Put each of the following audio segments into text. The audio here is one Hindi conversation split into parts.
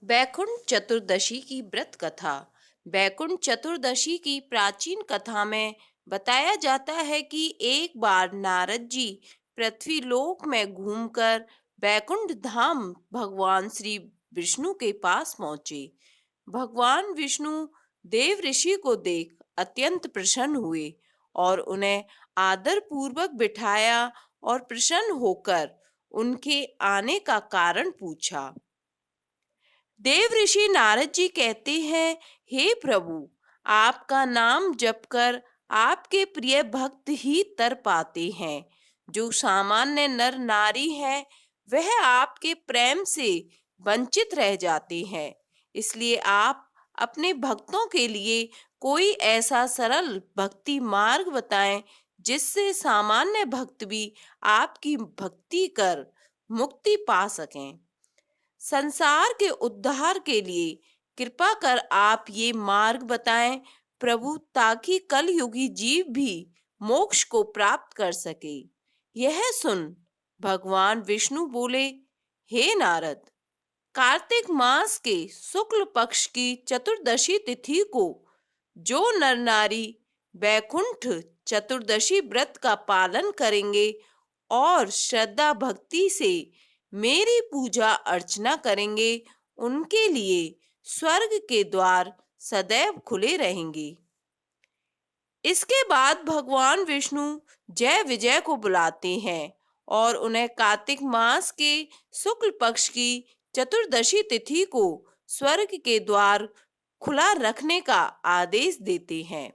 बैकुंठ चतुर्दशी की व्रत कथा। बैकुंठ चतुर्दशी की प्राचीन कथा में बताया जाता है कि एक बार नारद जी पृथ्वी लोक में घूमकर बैकुंठ धाम भगवान श्री विष्णु के पास पहुंचे। भगवान विष्णु देव ऋषि को देख अत्यंत प्रसन्न हुए और उन्हें आदर पूर्वक बिठाया और प्रसन्न होकर उनके आने का कारण पूछा। देव ऋषि नारद जी कहते हैं, हे प्रभु, आपका नाम जपकर आपके प्रिय भक्त ही तर पाते हैं। जो सामान्य नर नारी है वह आपके प्रेम से वंचित रह जाते हैं। इसलिए आप अपने भक्तों के लिए कोई ऐसा सरल भक्ति मार्ग बताएं जिससे सामान्य भक्त भी आपकी भक्ति कर मुक्ति पा सकें। संसार के उद्धार के लिए कृपा कर आप ये मार्ग बताएं प्रभु, ताकि कलयुगी जीव भी मोक्ष को प्राप्त कर सके। यह सुन भगवान विष्णु बोले, हे नारद, कार्तिक मास के शुक्ल पक्ष की चतुर्दशी तिथि को जो नर नारी बैकुंठ चतुर्दशी व्रत का पालन करेंगे और श्रद्धा भक्ति से मेरी पूजा अर्चना करेंगे, उनके लिए स्वर्ग के द्वार सदैव खुले रहेंगे। इसके बाद भगवान विष्णु जय विजय को बुलाते हैं और उन्हें कार्तिक मास के शुक्ल पक्ष की चतुर्दशी तिथि को स्वर्ग के द्वार खुला रखने का आदेश देते हैं।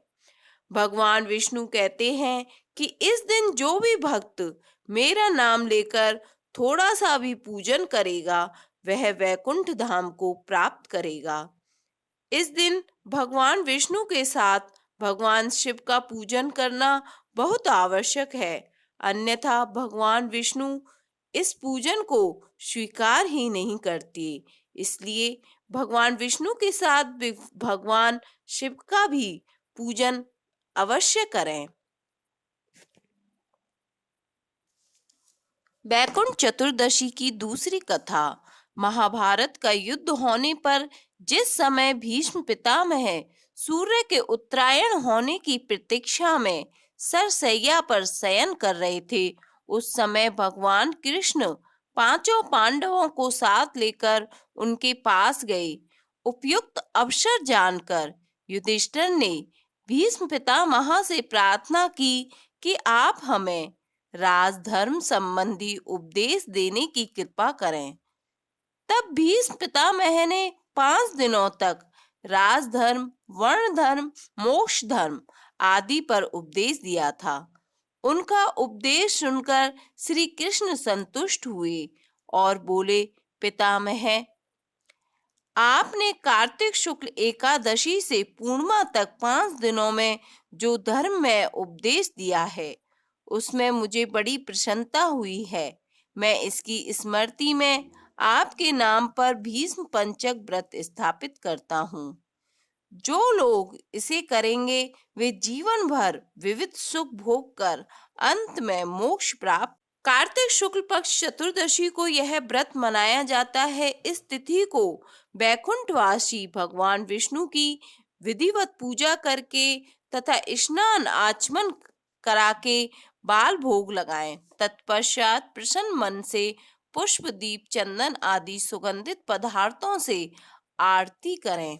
भगवान विष्णु कहते हैं कि इस दिन जो भी भक्त मेरा नाम लेकर थोड़ा सा भी पूजन करेगा वह वैकुंठ धाम को प्राप्त करेगा। इस दिन भगवान विष्णु के साथ भगवान शिव का पूजन करना बहुत आवश्यक है, अन्यथा भगवान विष्णु इस पूजन को स्वीकार ही नहीं करते। इसलिए भगवान विष्णु के साथ भगवान शिव का भी पूजन अवश्य करें। बैकुंठ चतुर्दशी की दूसरी कथा। महाभारत का युद्ध होने पर जिस समय भीष्म पितामह सूर्य के उत्तरायण होने की प्रतीक्षा में सरसैया पर शयन कर रहे थे, उस समय भगवान कृष्ण पांचों पांडवों को साथ लेकर उनके पास गए। उपयुक्त अवसर जानकर युधिष्ठिर ने भीष्म पितामह से प्रार्थना की कि आप हमें राजधर्म संबंधी उपदेश देने की कृपा करें। तब भीष्म पितामह ने 5 दिनों तक राजधर्म, वर्ण धर्म, मोक्ष धर्म आदि पर उपदेश दिया था। उनका उपदेश सुनकर श्री कृष्ण संतुष्ट हुए और बोले, पितामह, आपने कार्तिक शुक्ल एकादशी से पूर्णिमा तक 5 दिनों में जो धर्म में उपदेश दिया है उसमें मुझे बड़ी प्रसन्नता हुई है। मैं इसकी स्मृति में आपके नाम पर भीष्म पंचक व्रत स्थापित करता हूँ। जो लोग इसे करेंगे वे जीवन भर विविध सुख भोग कर अंत में मोक्ष प्राप्त। कार्तिक शुक्ल पक्ष चतुर्दशी को यह व्रत मनाया जाता है। इस तिथि को बैकुंठवासी भगवान विष्णु की विधिवत पूजा करके तथा स्नान आचमन करा के बाल भोग लगाएं। तत्पश्चात प्रसन्न मन से पुष्प, दीप, चंदन आदि सुगंधित पदार्थों से आरती करें।